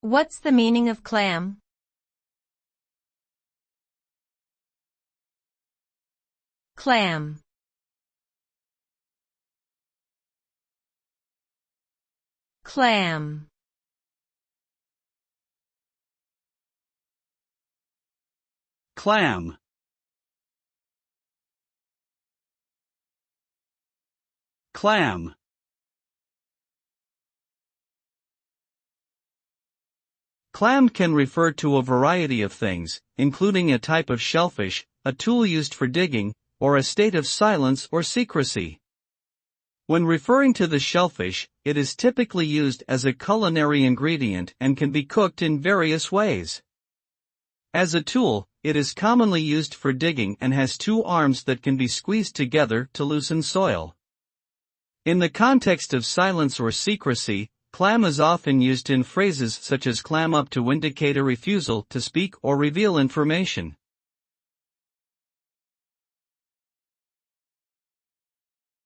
What's the meaning of clam? Clam. Clam. Clam. Clam. Clam can refer to a variety of things, including a type of shellfish, a tool used for digging, or a state of silence or secrecy. When referring to the shellfish, it is typically used as a culinary ingredient and can be cooked in various ways. As a tool, it is commonly used for digging and has two arms that can be squeezed together to loosen soil. In the context of silence or secrecy, clam is often used in phrases such as clam up to indicate a refusal to speak or reveal information.